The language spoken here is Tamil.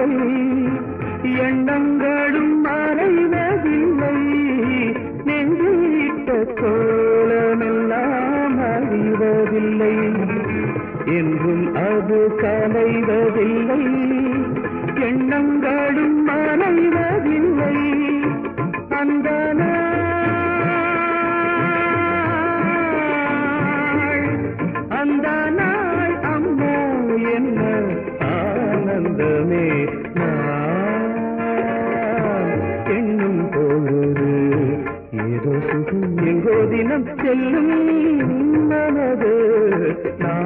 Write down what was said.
மறைவதில்லை, எண்ணங்களும் மறைவதில்லை, நெஞ்சிட்ட கோலமெல்லாம் அறிவதில்லை, என்றும் அது கலைவதில்லை, எண்ணங்களும் மறைவதில்லை. அந்த நாள் அம்மா என்ன ஆனந்தமே, நான் எண்ணும் பொழுது ஏதோ சுகம் எங்கோ தினம் செல்லும் மனது. நான்